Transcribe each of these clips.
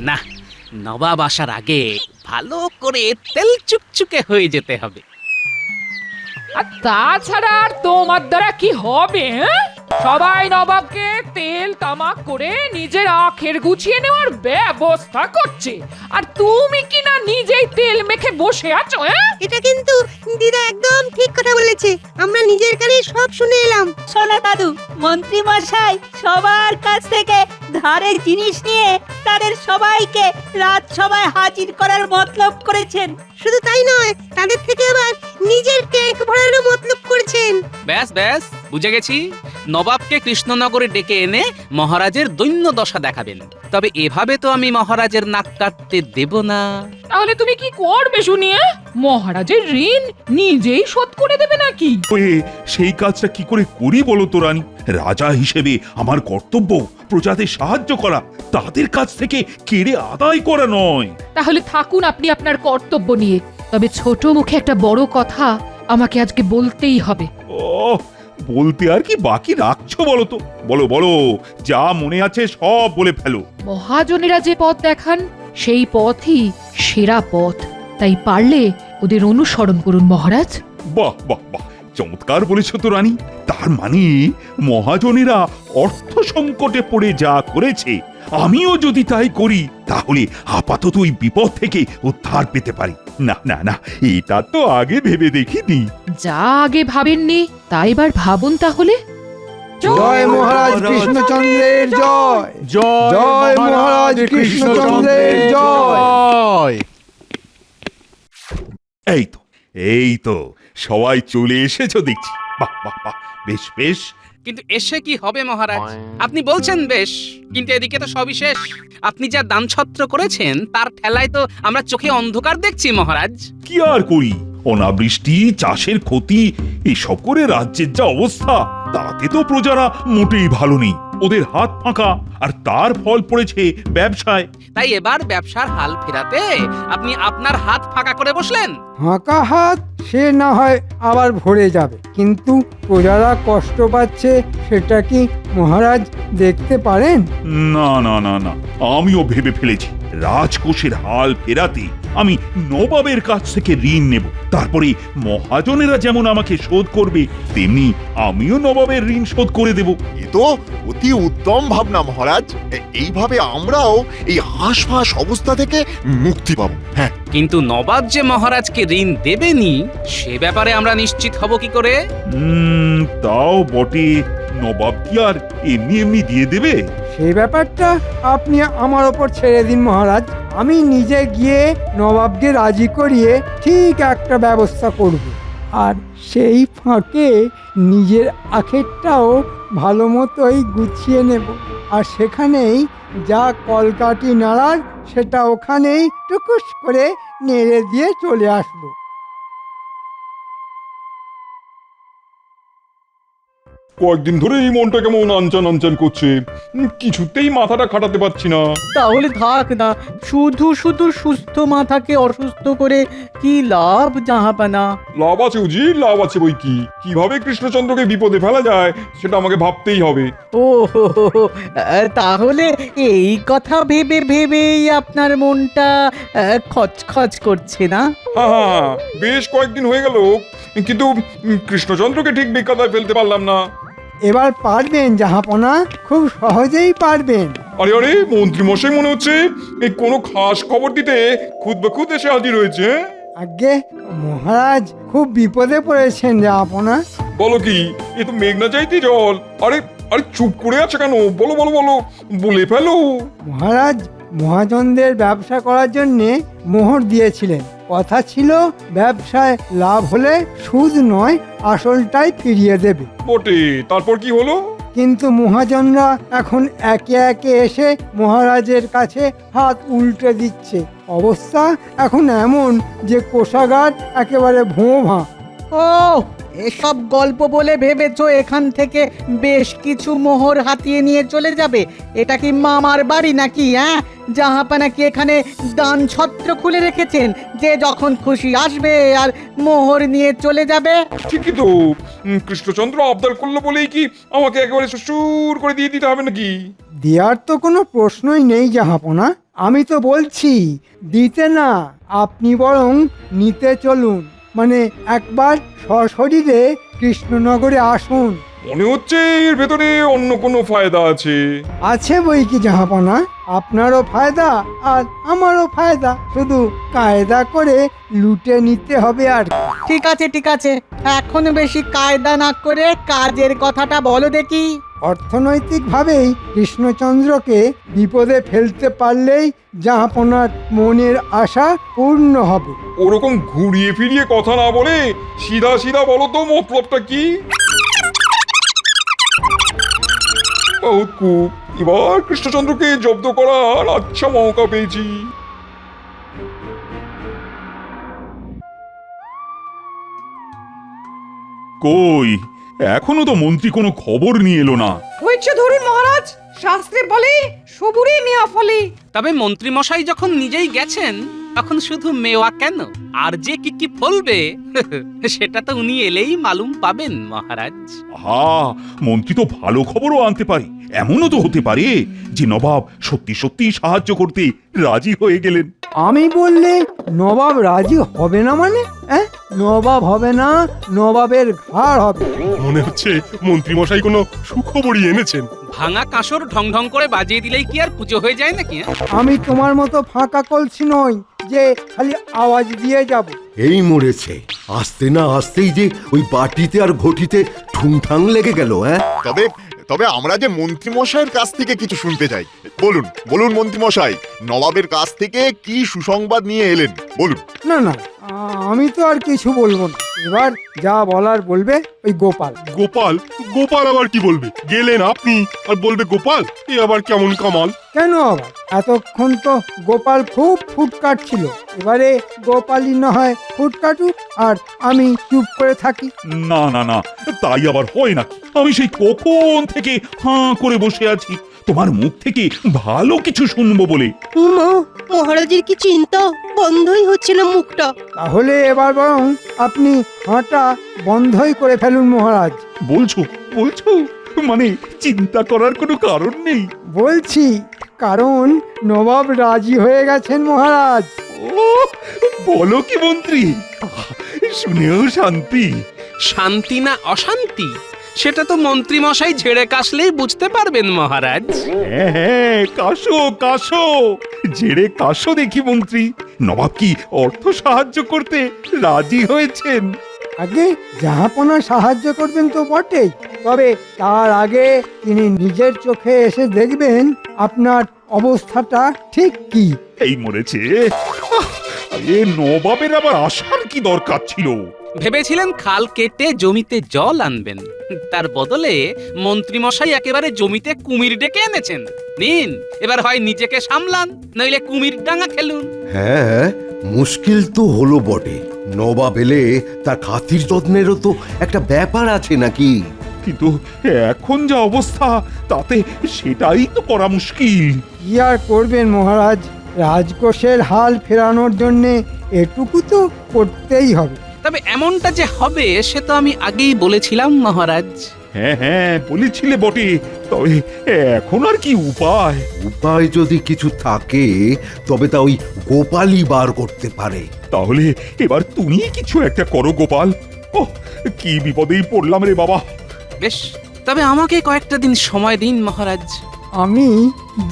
না, নবাব আসার আগে ভালো করে তেল চুকচুকে হয়ে যেতে হবে। আর তাছাড়া আর তোমার দ্বারা কি হবে? সবাই নবাবকে তেল তামাক করে নিজের আখের গুছিয়ে নেওয়ার ব্যবস্থা করছে, আর তুমি কি না নিজেই তেল মেখে বসে আছো? এটা কিন্তু দিদা একদম ঠিক কথা বলেছে। আমরা নিজের কানে সব শুনে এলাম। সোনা দাদু, মন্ত্রী মশাই সবার কাছ থেকে ধারের জিনিস নিয়ে তাদের সবাইকে রাজসভায় হাজির করার মতলব করেছেন। শুধু তাই নয়, তাদের থেকে আবার নিজের ট্যাঙ্ক ভরারও মতলব করেছেন। ব্যাস ব্যাস, বুঝে গেছি। নবাবকে কৃষ্ণনগরে ডেকে এনে মহারাজের দৈন্য দশা দেখাবেন। তবে এভাবে তো আমি মহারাজের নাক কাটতে দেব না। তাহলে তুমি কি করবে শুনিয়ে? মহারাজের ঋণ নিজেই শোধ করে দেবে নাকি? সেই কাজটা কি করে করি বলো তো রানী? রাজা হিসেবে আমার কর্তব্য প্রজাদের সাহায্য করা, তাদের কাছ থেকে কেড়ে আদায় করা নয়। তাহলে থাকুন আপনি আপনার কর্তব্য নিয়ে, তবে ছোট মুখে একটা বড় কথা আমাকে আজকে বলতেই হবে। ও, বলতে আর কি বাকি রাখছো বলো তো? বলো বলো, যা মনে আছে সব বলে ফেলো। মহাজনেরা যে পথ দেখান সেই পথই সেরা পথ, তাই পারলে ওদের অনুসরণ করুন মহারাজ। বাহ বাহ বাহ, চমৎকার বলেছ তো রানী। তার মানে মহাজনেরা অর্থ সংকটে পড়ে যা করেছে, আমিও যদি তাই করি তাহলে আপাতত ওই বিপদ থেকে উদ্ধার পেতে পারি। না না না, এটা তো আগে ভেবে দেখিনি। যা আগে ভাবেননি তা এবার ভাবুন তাহলে। জয় মহারাজ কৃষ্ণচন্দ্রের জয়। জয় মহারাজ কৃষ্ণচন্দ্রের জয়। এই তো সবাই চলে এসেছো দেখছি। বাহ বাহ বাহ, বেশ বেশ। কিন্তু এসে কি হবে মহারাজ? আপনি বলছেন বেশ, কিন্তু এদিকে তো সবই শেষ। আপনি যা দানছত্র করেছেন তার ঠেলায় তো আমরা চোখে অন্ধকার দেখছি মহারাজ। কি আর করি, অনাবৃষ্টি, চাষের ক্ষতি, এসব করে রাজ্যের যা অবস্থা, তাতে তো প্রজারা মোটেই ভালো নেই। ওদের হাত ফাঁকা, আর তার ফল পড়েছে ব্যবসায়। তাই এবার ব্যবসার হাল ফেরাতে আপনি আপনার হাত ফাঁকা করে বসলেন। ফাঁকা হাত সে না হয় আবার ভরে যাবে, কিন্তু প্রজারা কষ্ট পাচ্ছে সেটা কি মহারাজ দেখতে পারেন? না না না না, আমিও ভেবে ফেলেছি রাজকোষের হাল ফেরাতে আমি নবাবের কাছ থেকে ঋণ নেব। তারপরে মহাজনেরা যেমন আমাকে শোধ করবে, তেমনি আমিও নবাবের ঋণ শোধ করে দেব। এ তো অতি উত্তম ভাবনা মহারাজ। এইভাবে আমরাও এই হাঁসফাঁস অবস্থা থেকে মুক্তি পাবো। হ্যাঁ, কিন্তু নবাব যে মহারাজকে ঋণ দেবেনি সে ব্যাপারে আমরা নিশ্চিত হব কি করে? তাও বটে, নবাব কি আর এমনি এমনি দিয়ে দেবে? সেই ব্যাপারটা আপনি আমার ওপর ছেড়ে দিন মহারাজ। আমি নিজে গিয়ে নবাবকে রাজি করিয়ে ঠিক একটা ব্যবস্থা করব, আর সেই ফাঁকে নিজের আখেরটাও ভালো মতোই গুছিয়ে নেব, আর সেখানেই যা কলকাঠি নাড়ার সেটা ওখানেই টুকুস করে নেড়ে দিয়ে চলে আসবো। কয়েকদিন ধরে এই মনটা কেমন আনচান আনচান করছে, কিছুতেই মাথাটা খাটাতে পারছি না। তাহলে থাক না, শুধু শুধু সুস্থ মাথাকে অসুস্থ করে কি লাভ জাহাপানা? লাভ আছে উজি, লাভ আছে বই কি। কিভাবে কৃষ্ণচন্দ্রকে বিপদে ফেলা যায় সেটা আমাকে ভাবতেই হবে। ও হো হো হো, তাহলে এই কথা ভেবে ভেবেই আপনার মনটা খচখচ করছে না? হ্যাঁ হ্যাঁ, বেশ কয়েকদিন হয়ে গেল, কিন্তু কৃষ্ণচন্দ্রকে ঠিক বিকাতায় ফেলতে পারলাম না। এবার পারবেন জাহাপনা, খুব সহজেই পারবেন। আরে আরে, মন্ত্রী মশাই মনে হচ্ছে এই কোনো খাস খবর দিতে খুদ বেখুদ এসে হাজির হয়েছে। আগে মহারাজ খুব বিপদে পড়েছেন জাহাপনা। বলো কি, এ তো মেঘনা চাইতে জল। আরে আরে, চুপ করে আছে কেন? বলো বলো বলো, বলে ফেলো। মহারাজ মহাজনদের ব্যবসা করার জন্যে মোহর দিয়েছিলেন। কথা ছিল ব্যবসায় লাভ হলে সুদ নয় আসলটাই ফিরিয়ে দেবে। বটে, তারপর কি হলো? কিন্তু মহাজনরা এখন একে একে এসে মহারাজের কাছে হাত উল্টে দিচ্ছে। অবস্থা এখন এমন যে কোষাগার একেবারে ভোঁ ভাঁ। ও, এসব গল্প বলে ভেবেছো এখান থেকে বেশ কিছু মোহর হাতিয়ে নিয়ে চলে যাবে? এটা কি মামার বাড়ি নাকি? জাহাপানা কি এখানে দান ছত্র খুলে রেখেছেন যে যখন খুশি আসবে আর মোহর নিয়ে চলে যাবে? ঠিকই তো, কৃষ্ণচন্দ্র আবদার করলো বলেই কি আমাকে একেবারে সুর করে দিয়ে দিতে হবে নাকি? দেওয়ার তো কোনো প্রশ্নই নেই জাহাপনা। আমি তো বলছি দিতে না, আপনি বরং নিতে চলুন। মানে একবার সশরীরে কৃষ্ণনগরে আসুন। মনে হচ্ছে এর ভেতরে অন্য কোনো ফায়দা আছে। আছে বই কি জাহাপনা, আপনারও ফায়দা আর আমারও ফায়দা, শুধু কায়দা করে লুটে নিতে হবে আর কি। ঠিক আছে এখন বেশি কায়দা না করে কাজের কথাটা বলো দেখি। অর্থনৈতিকভাবেই কৃষ্ণচন্দ্রকে বিপদে ফেলতে পারলেই জাহাপনার মনের আশা পূর্ণ হবে। ওরকম ঘুরিয়ে ফিরিয়ে কথা না বলে সিধা সিধা বলো তো মতলবটা কি? বহুত খুব, এবার কৃষ্ণচন্দ্রকে জব্দ করার আচ্ছা মৌকা পেয়েছি। কই এখনো তো মন্ত্রী কোনো খবর নিয়ে এলো না। হয়েছে ধরুন মহারাজ, শাস্ত্রে বলে সবুরে মেয়া ফলে। তবে মন্ত্রী মশাই যখন নিজেই গেছেন তখন শুধু মেওয়া কেন, আর যে কি কি ফলবে সেটা তো উনি এলেই মালুম পাবেন মহারাজ। হা, মন্ত্রী তো ভালো খবরও আনতে পারে। এমনও তো হতে পারে যে নবাব সত্যি সত্যি সাহায্য করতে রাজি হয়ে গেলেন। আমি বললে নবাব রাজি হবে না মানে? নবাব হবে না, নবাবের ঘাড় হবে। মনে হচ্ছে মন্ত্রী মশাই কোনো সুখবরই এনেছেন। ভাঙা কাঁসর ঢং ঢং করে বাজিয়ে দিলেই কি আর পুজো হয়ে যায় নাকি? আমি তোমার মতো ফাঁকা কলসি নই যে খালি আওয়াজ দিয়ে যাব। এই মরেছে, আসতে না আসতেই যে ওই বাটিতে আর ঘটিতে ঠুংঠাং লেগে গেল। তবে তবে আমরা যে মন্ত্রী মশাইয়ের কাছ থেকে কিছু শুনতে চাই। বলুন বলুন মন্ত্রী মশাই, নবাবের কাছ থেকে কি সুসংবাদ নিয়ে এলেন বলুন। না না, আমি তো আর কিছু বলবো না। এবার যা বলার বলবে ওই গোপাল। গোপাল? গোপাল আবার কি বলবে? গেলেন আপনি আর বলবে গোপাল? এ আবার কেমন কামাল? কেন আবার? এতক্ষণ তো গোপাল খুব ফুট কাটছিল, এবারে গোপালই না হয় ফুট কাটুক আর আমি চুপ করে থাকি। না না না, তাই আবার হয় নাকি? আমি সেই কখন থেকে হাঁ করে বসে আছি তোমার মুখ থেকে ভালো কিছু শুনবো বলে। মহারাজের কি চিন্তা, বন্ধই হচ্ছে না মুখটা। তাহলে এবার বরং আপনি হাঁটা বন্ধই করে ফেলুন মহারাজ। বলছো বলছো মানে চিন্তা করার কোনো কারণ নেই? বলছি, কারণ নবাব রাজি হয়ে গেছেন মহারাজ। ও বলো কি মন্ত্রী, শুনেও শান্তি। শান্তি না অশান্তি সেটা তো মন্ত্রী মশাই ঝেড়ে কাশলেই বুঝতে পারবেন মহারাজ। হ্যাঁ, কাশো কাশো, জেরে কাশো দেখি মন্ত্রী। নবাব কি অর্থ সাহায্য করতে রাজি হয়েছেন? আগে জাহাপনা সাহায্য করবেন তো বটেই, তবে তার আগে তিনি নিজের চোখে এসে দেখবেন আপনার অবস্থাটা ঠিক কি। এই মরেছে, এ নবাবের আবার আসার কি দরকার ছিল? ভেবেছিলেন খাল কেটে জমিতে জল আনবেন, তার বদলে মন্ত্রী মশাই একেবারে জমিতে কুমির ডেকে এনেছেন। নিন, এবার হয় নিজেকে সামলান, নইলে কুমির ডাঙা খেলুন। হ্যাঁ, মুশকিল তো হলো বটে। নবাব এলে তার খাতির যত্নেরও তো একটা ব্যাপার আছে নাকি? কিন্তু এখন যা অবস্থা তাতে সেটাই তো করা মুশকিল। কি আর করবেন মহারাজ, রাজকোষের হাল ফেরানোর জন্যে এটুকু তো করতেই হবে। তবে এমনটা যে হবে সে তো আমি আগেই বলেছিলাম মহারাজ। হ্যাঁ হ্যাঁ, বলেছিলে বটে, তবে এখন আর কি উপায়? উপায় যদি কিছু থাকে তবে তা ওই গোপালই বার করতে পারে। তাহলে এবার তুমি কিছু একটা করো গোপাল। ওহ, কি বিপদেই পড়লাম রে বাবা। বেশ, তবে আমাকে কয়েকটা দিন সময় দিন মহারাজ। আমি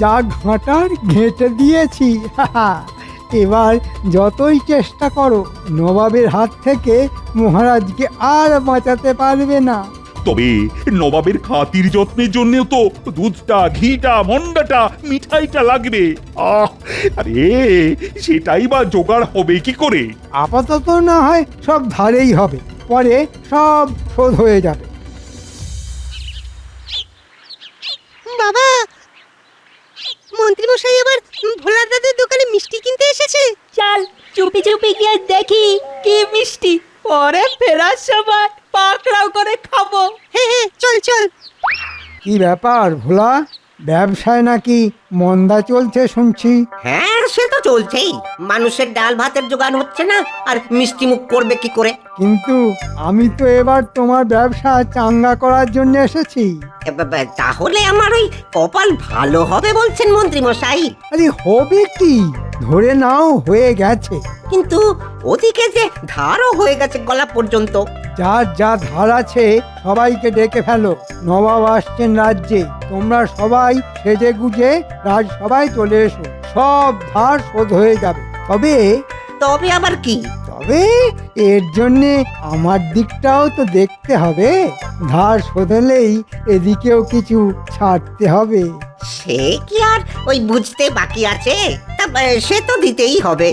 যা ঘাঁটার ঘেঁটে দিয়েছি, এবার যতই চেষ্টা করো নবাবের হাত থেকে মহারাজকে আর বাঁচাতে পারবে না। তবে নবাবের খাতির যত্নের জন্যও তো দুধটা, ঘিটা, মন্ডাটা, মিঠাইটা লাগবে। আরে সেটাই বা জোগাড় হবে কি করে? আপাতত না হয় সব ধারেই হবে, পরে সব শোধ হয়ে যাবে। বাবা, মন্ত্রী মশাই আবার ভোলার দাদের দোকানে মিষ্টি কিনতে এসেছে। চল চুপি চুপি গিয়ে দেখি কি মিষ্টি, পরে ফেরার সময় পাকড়াও করে খাবো। হ্যাঁ হ্যাঁ, চল চল। কি ব্যাপার ভোলা, ব্যবসায় নাকি মন্দা চলছে শুনছি। হ্যাঁ সে তো চলছেই, মানুষের ডাল ভাতের জোগান হচ্ছে না, আর মিষ্টি মুখ করবে কি করে? কিন্তু আমি তো এবার তোমার ব্যবসা চাঙ্গা করার জন্য এসেছি। তাহলে আমার ওই কপাল ভালো হবে বলছেন মন্ত্রী মশাই? আরে হবে কি, ধরে নাও হয়ে গেছে। কিন্তু ওদিকে যে ধারও হয়ে গেছে গলা পর্যন্ত। যার যা ধার আছে সবাইকে ডেকে ফেলো, নবাব আসছেন রাজ্যে। তোমরা সবাই সেজে গুজে রাজসভায় চলে এসো, সব ধার শোধ হয়ে যাবে। তবে আবার কি? তবে এর জন্যে আমার দিকটাও তো দেখতে হবে। ধার শোধ হলেই এদিকেও কিছু ছাড়তে হবে। সে কি আর ওই বুঝতে বাকি আছে? তা সে তো দিতেই হবে।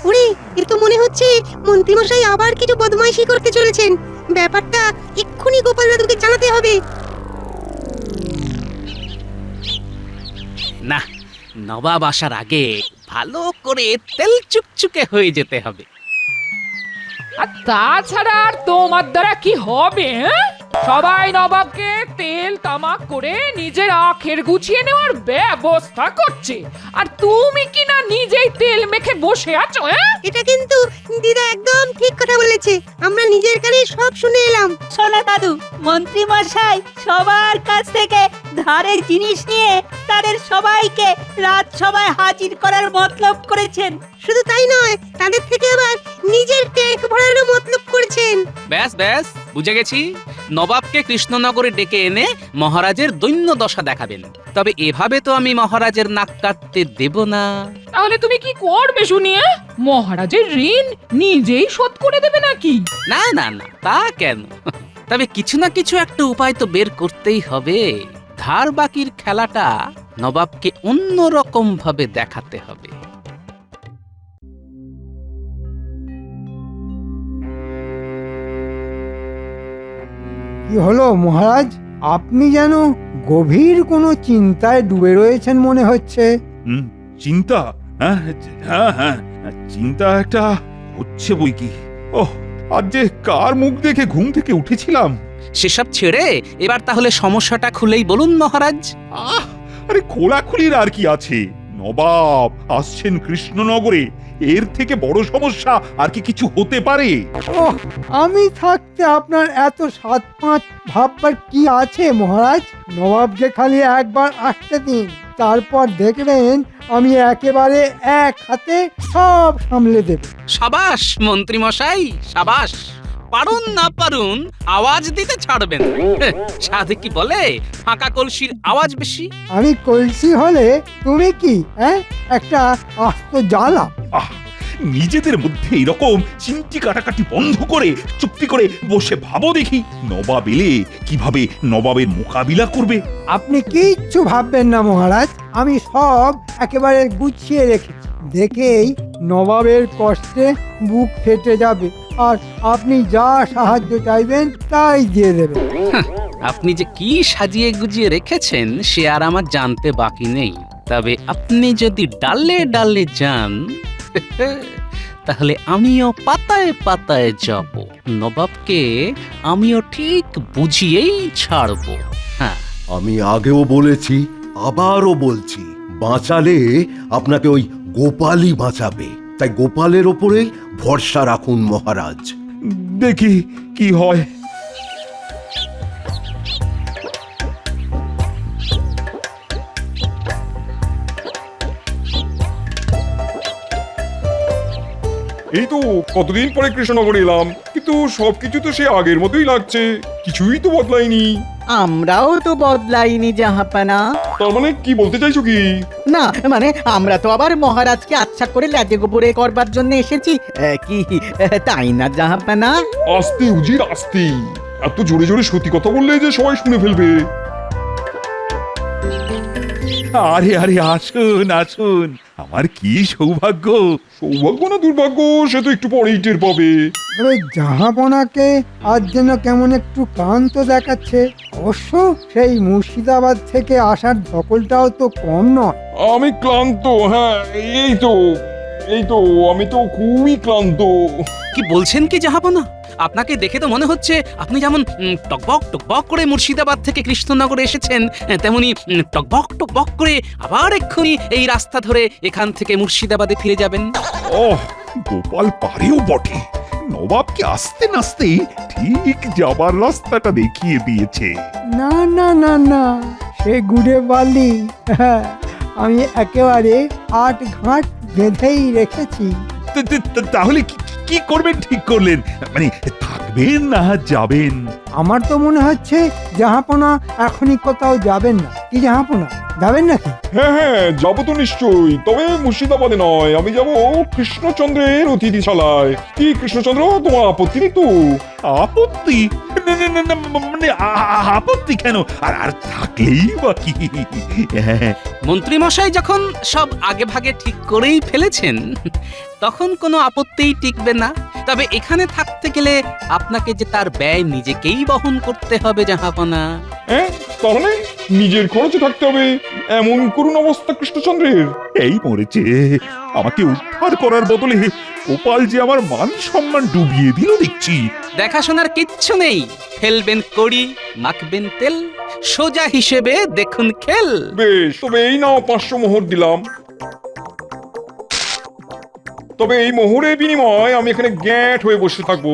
ওরে, এ তো মনে হচ্ছে মন্ত্রীমশাই আবার কিছু বদমাইশি করতে চলেছেন। ব্যাপারটা এক্ষুনি গোপাল দাদুকে জানাতে হবে। না, নবাব আসার আগে ভালো করে তেল চুকচুকে হয়ে যেতে হবে। আর তাছাড়া আর তোমার দ্বারা কি হবে? সবাই নবাবকে তেল তামাক করে নিজের আখের গুছিয়ে নেওয়ার ব্যবস্থা করছে, আর তুমি কি না নিজেই তেল মেখে বসে আছো? এটা কিন্তু দিদা একদম ঠিক কথা বলেছে, আমরা নিজের কানে সব শুনে এলাম। সোনা দাদু, মন্ত্রী মশাই সবার কাছ থেকে ধারের জিনিস নিয়ে তাদের সবাইকে রাজসভায় হাজির করার মতলব করেছেন। শুধু তাই নয়, তাদের থেকে আবার নিজের ট্যাঙ্ক ভরারও মতলব করেছেন। ব্যাস ব্যাস, বুঝে গেছি। নবাবকে কৃষ্ণনগরে ডেকে এনে মহারাজের দৈন্য দশা দেখাবেন। তবে এভাবে তো আমি মহারাজের নাক কাটতে দেব না। তাহলে তুমি কি করবে শুনিয়ে? মহারাজের ঋণ নিজেই শোধ করে দেবে নাকি? না না না, তা কেন? তবে কিছু না কিছু একটা উপায় তো বের করতেই হবে। ধার বাকির খেলাটা নবাবকে অন্যরকম ভাবে দেখাতে হবে। কি হলো মহারাজ, আপনি যেন গভীর কোনো চিন্তায় ডুবে রয়েছেন মনে হচ্ছে। চিন্তা? হ্যাঁ হ্যাঁ হ্যাঁ, চিন্তা একটা হচ্ছে বই কি। ওহ, আজ যে কার মুখ দেখে ঘুম থেকে উঠেছিলাম। সেসব ছেড়ে এবার তাহলে সমস্যাটা খুলেই বলুন মহারাজ। আরে খোলাখুলির আর কি আছে? নবাব আসছেন কৃষ্ণনগরে, এর থেকে বড় সমস্যা আর কি কিছু হতে পারে? ওহ, আমি থাকতে আপনার এত সাত পাঁচ ভাববার কি আছে মহারাজ? নবাবকে খালি একবার আসতে দিন, তারপর দেখবেন আমি একেবারে এক হাতে সব সামলে দেব। সাবাস মন্ত্রী মশাই, সাবাস। পারুন না পারুন, আওয়াজ দিতে ছাড়বেন। সাধে কি বলে, ফাঁকা কলসির আওয়াজ বেশি। আমি কলসি হলে তুমি কি একটা আস্ত জ্বালা। নিজেদের মধ্যে এরকম চিমটি কাটাকাটি বন্ধ করে চুক্তি করে বসে ভাবো দেখি, নবাব এলে কিভাবে নবাবের মোকাবিলা করবে। আপনি কিচ্ছু ভাববেন না মহারাজ, আমি সব একেবারে গুছিয়ে রেখেছি। দেখেই নবাবের কষ্টে বুক ফেটে যাবে, আর আপনি যা সাহায্য চাইবেন তাই দিয়ে দেবেন। আপনি যে কি সাজিয়ে গুজিয়ে রেখেছেন সে আর আমার জানতে বাকি নেই। তবে আপনি যদি ডালে ডালে যান তাহলে আমিও পাতায় পাতায় যাব। নবাবকে আমিও ঠিক বুঝিয়েই ছাড়বো। হ্যাঁ, আমি আগেও বলেছি, আবারও বলছি, বাঁচালে আপনাকে ওই গোপালই বাঁচাবে। তাই গোপালের ওপরেই ভরসা রাখুন মহারাজ। দেখি কি হয়। এই তো কতদিন পরে কৃষ্ণনগরে এলাম, কিন্তু সবকিছু তো সে আগের মতোই লাগছে, কিছুই তো বদলায়নি। আমরাও তো বদলাইনি জাহাপানা। তার মানে কি বলতে চাইছো কি? না মানে আমরা তো আবার মহারাজকে আচ্ছা করে লাজে গোবরে করবার জন্য এসেছি, কি তাই না জাহাপানা? আস্তে উজির আস্তে, এত জোরে জোরে সত্যি কথা বললে যে সবাই শুনে ফেলবে। আরে আরে, আসুন আসুন, আমার কি সৌভাগ্য। সৌভাগ্য না দুর্ভাগ্য সে তো একটু পরেই টের পাবে। তবে জাহাপনাকে আজ যেন কেমন একটু ক্লান্ত দেখাচ্ছে। অবশ্য সেই মুর্শিদাবাদ থেকে আসার ধকলটাও তো কম নয়। আমি ক্লান্ত, হ্যাঁ এই তো আমি তো খুবই ক্লান্ত। কি বলছেন কি জাহাপনা? আপনাকে দেখে তো মনে হচ্ছে আপনি যেমন টকবক টকবক করে মুর্শিদাবাদ থেকে কৃষ্ণনগরে এসেছেন, তেমনি টকবক টকবক করে আবার এক্ষুনি এই রাস্তা ধরে এখান থেকে মুর্শিদাবাদে ফিরে যাবেন। ওহ, গোপাল পারেও বটে, নবাবকে আস্তে নাস্তে ঠিক যাবার রাস্তাটা দেখিয়ে দিয়েছে। না না না না, সে গুড়ে বালি। হ্যাঁ, আমি একেবারে ৮ ঘাট বেঁধেই রেখেছি। তাহলে কি করবেন ঠিক করলেন? মানে থাকবেন না যাবেন? আমার তো মনে হচ্ছে জাহাপনা এখনই কোথাও যাবেন না। কি জাহাপনা, যাবেন নাকি? হ্যাঁ হ্যাঁ, যাবো তো নিশ্চয়ই, তবে মুর্শিদাবাদে নয়, আমি যাব কৃষ্ণচন্দ্রের অতিথিশালায়। কি কৃষ্ণচন্দ্র, তোমার আপত্তি নেই তো? আপত্তি? না, না, না, না, মানে আপত্তি কেন? আর থাকলেই বা কি? হ্যাঁ, মন্ত্রী মশাই যখন সব আগে ভাগে ঠিক করেই ফেলেছেন, তখন কোনো আপত্তিই টিকবে না। তবে এখানে থাকতে গেলে আপনাকে যে তার ব্যয় নিজেকেই বহন করতে হবে জাহাপনা। হ্যাঁ, তাহলে নিজের খরচে থাকতে হবে, এমন করুণ অবস্থা কৃষ্ণচন্দ্রের। এই মরেছে, আমাকে উদ্ধার করার বদলে গোপাল যে আমার মান সম্মান ডুবিয়ে দিল দেখছি। দেখাশোনার কিচ্ছু নেই, ফেলবেন কড়ি, মাখবেন তেল, সোজা হিসেবে দেখুন খেল। বেশ, তবে এই নাও 500 মোহর দিলাম। তবে এই মোহরের বিনিময় আমি এখানে গ্যাঁট হয়ে বসে থাকবো,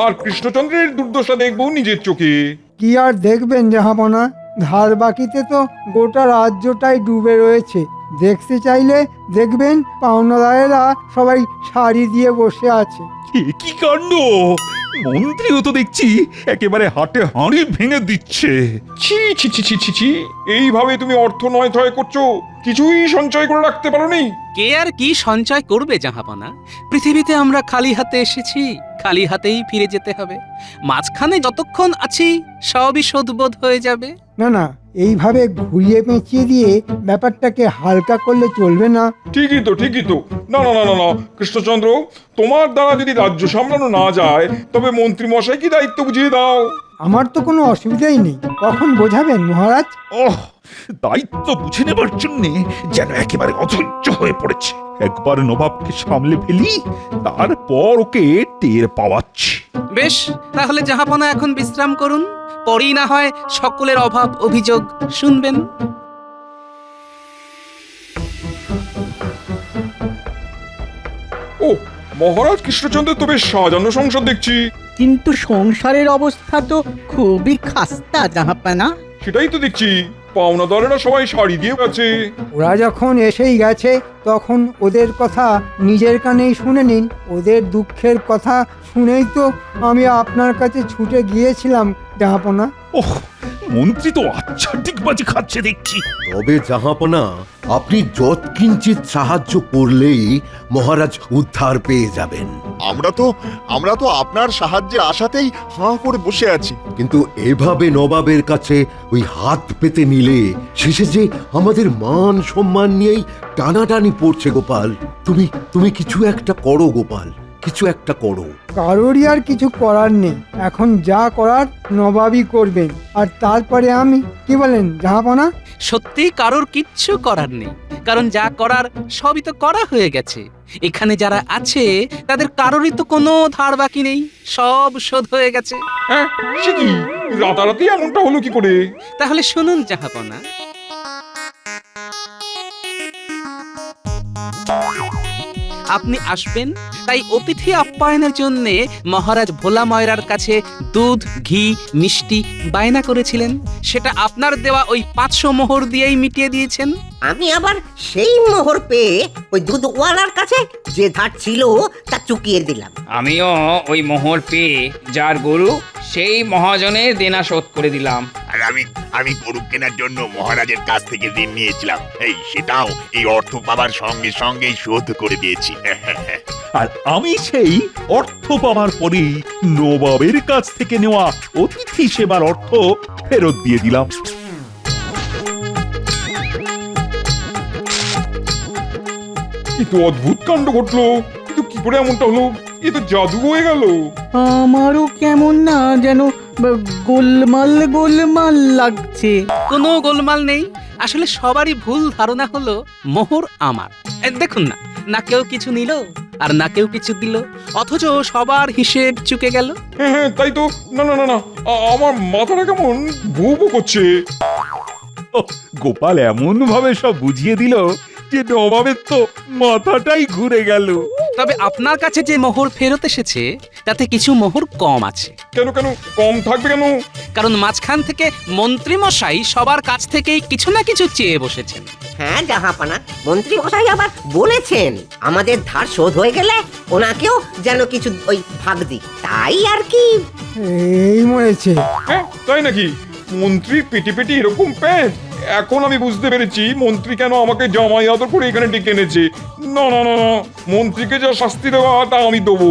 আর কৃষ্ণচন্দ্রের দুর্দশা দেখবো নিজের চোখে। কি আর দেখবেন জাহাপনা, ধার বাকিতে তো গোটা রাজ্যটাই ডুবে রয়েছে। দেখতে চাইলে দেখবেন পাওনাদারেরা সবাই শাড়ি দিয়ে বসে আছে। কি কাণ্ড! মন্ত্রীও তো দেখছি একেবারে হাটে হাঁড়ি ভেঙে দিচ্ছে। ছি ছি ছি ছি ছি ছি, এইভাবে তুমি অর্থ নয় থয় করছো, কিছুই সঞ্চয় করে রাখতে পারোনি। কে আর কি সঞ্চয় করবে জাহাপনা? পৃথিবীতে আমরা খালি হাতে এসেছি, খালি হাতেই ফিরে যেতে হবে। মাঝখানে যতক্ষণ আছি সবই শোধবোধ হয়ে যাবে। না না, এইভাবে ঘুরিয়ে পেঁচিয়ে দিয়ে ব্যাপারটাকে হালকা করলে চলবে না। ঠিকই তো, ঠিকই তো। না না না না না, কৃষ্ণচন্দ্র, তোমার দ্বারা যদি রাজ্য সামলানো না যায়, তবে মন্ত্রী মশাই কি দায়িত্ব বুঝিয়ে দাও। আমার তো কোনো অসুবিধাই নেই, কখন বোঝাবেন মহারাজ? ওহ, দায়িত্ব বুঝে নেবার জন্যে যেন একেবারে অধৈর্য হয়ে পড়েছে। একবার নবাবকে সামলে ফেলি, তারপর ওকে টের পাওয়াচ্ছি। বেশ, তাহলে জাহাপনা এখন বিশ্রাম করুন, পরেই না হয় সকলের অভাব অভিযোগ শুনবেন। ও, মহারাজ কৃষ্ণচন্দ্রের তো বেশ সাজানো সংসার দেখছি। কিন্তু সংসারের অবস্থা তো খুবই খাস্তা জাহাপানা। সেটাই তো দেখছি, পাওনাদারেরা সবাই শাড়ি দিয়ে গেছে। ওরা যখন এসেই গেছে, তখন ওদের কথা নিজের কানেই শুনে নিন। ওদের দুঃখের কথা শুনেই তো আমি আপনার কাছে ছুটে গিয়েছিলাম জাহাপনা। ওহ, মন্ত্রী তো আচ্ছা ডিগবাজি খাচ্ছে দেখছি। তবে জাহাপনা, আপনি যৎকিঞ্চিত সাহায্য করলেই মহারাজ উদ্ধার পেয়ে যাবেন। আমরা তো আপনার সাহায্যের আশাতেই হাঁ করে বসে আছি। কিন্তু এভাবে নবাবের কাছে ওই হাত পেতে নিলে শেষে যে আমাদের মান সম্মান নিয়েই টানাটানি পড়ছে। গোপাল, তুমি কিছু একটা করো গোপাল, কিছু একটা করো। কারোরই আর কিছু করার নেই, এখন যা করার নবাবই করবেন। আর তারপরে আমি, কি বলেন জাহাপনা? সত্যি কারোর কিচ্ছু করার নেই, কারণ যা করার সবই তো করা হয়ে গেছে। এখানে যারা আছে তাদের কারোরই তো কোনো ধার বাকি নেই, সব শোধ হয়ে গেছে। হ্যাঁ, সে কি রাতারাতি এমনটা হলো কি করে? তাহলে শুনুন জাহাপনা, আপনি আসবেন, তাই অতিথি আপ্যায়নের জন্য মহারাজ ভোলা ময়রার কাছে দুধ, ঘি, মিষ্টি বায়না করেছিলেন। সেটা আপনার দেওয়া ওই 500 মোহর দিয়েই মিটিয়ে দিয়েছেন। আমি আবার সেই মোহর পেয়ে ওই দুধওয়ালার কাছে যে ধার ছিল তা চুকিয়ে দিলাম। আমিও ওই মোহর পেয়ে যার গরু সেই মহাজনের দেনা শোধ করে দিলাম। আর আমি গরু কেনার জন্য মহারাজের কাছ থেকে ঋণ নিয়েছিলাম, সেটাও এই অর্থ পাবার সঙ্গে সঙ্গেই শোধ করে দিয়েছি। আর আমি সেই অর্থ পাওয়ার পরেই নবাবের কাছ থেকে নেওয়া অতিথি সেবার অর্থ ফেরত দিয়ে দিলাম। কিন্তু অদ্ভুত কাণ্ড ঘটলো, কিন্তু কি করে এমনটা হলো? এ তো জাদু হয়ে গেল। আমারও কেমন না যেন গোলমাল গোলমাল লাগছে। কোনো গোলমাল নেই, আসলে সবারই ভুল ধারণা হলো মোহর আমার। দেখুন না, না কেউ কিছু নিল আর না কেউ কিছু দিল, অথচ সবার হিসেব চুকে গেল। হ্যাঁ হ্যাঁ তাই তো। না না না না, আমার মাথাটা কেমন ভু ভু করছে। গোপাল এমন ভাবে সব বুঝিয়ে দিল যে নবাবের তো মাথাটাই ঘুরে গেল। তবে আপনার কাছে যে মোহর ফেরত এসেছে তাতে কিছু মোহর কম আছে। কেন কেন কম থাকবে কেন? কারণ মাঝখান থেকে মন্ত্রী মশাই সবার কাছ থেকেই কিছু না কিছু চেয়ে বসেছেন। হ্যাঁ জাহাপানা, মন্ত্রী মশাই আবার বলেছেন আমাদের ধার শোধ হয়ে গেলে ওনাকেও যেন কিছু ওই ভাগ দিই, তাই আর কি। এই মরেছে। হ্যাঁ তাই নাকি? মন্ত্রীর পেটি পেটি এরকম প্যান্ট? এখন আমি বুঝতে পেরেছি মন্ত্রী কেন আমাকে জামাই আদর করে এখানে ডেকে এনেছে। না না না না, মন্ত্রীকে যা শাস্তি দেওয়া তা আমি দেবো।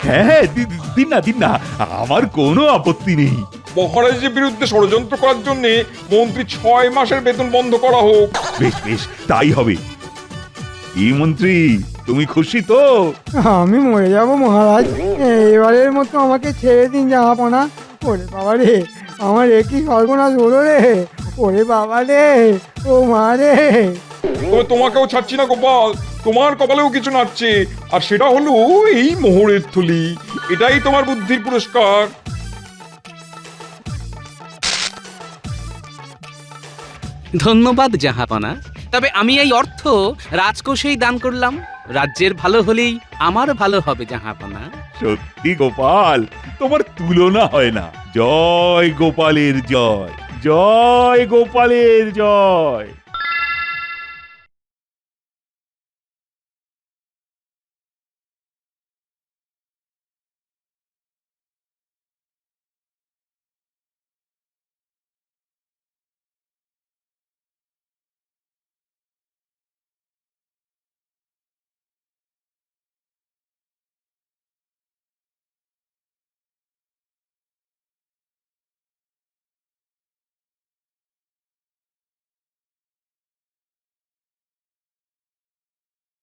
হ্যাঁ দিন না, আমার কোনো আপত্তি নেই। মহারাজের বিরুদ্ধে ষড়যন্ত্র করার জন্য মন্ত্রী 6 মাসের বেতন বন্ধ করা হোক। বেশ বেশ, তাই হবে। কি মন্ত্রী, তুমি খুশি তো? আমি মরে যাব মহারাজ, এবারের মতো আমাকে ছেড়ে দিন জাহাপনা। ওরে বাবা রে, আমার একই সর্বনাশ হলো রে। ওরে বাবা রে, ও মা রে। তবে তোমাকেও ছাড়ছি না গোপাল, তোমার কপালেও কিছু নাচছে, আর সেটা হলো এই মোহরের থলি। এটাই তোমার বুদ্ধির পুরস্কার। ধন্যবাদ জাহাপনা, তবে আমি এই অর্থ রাজকোষেই দান করলাম। রাজ্যের ভালো হলেই আমার ভালো হবে জাহাপনা। সত্যি গোপাল, তোমার তুলনা হয় না। জয় গোপালের জয়, জয় গোপালের জয়।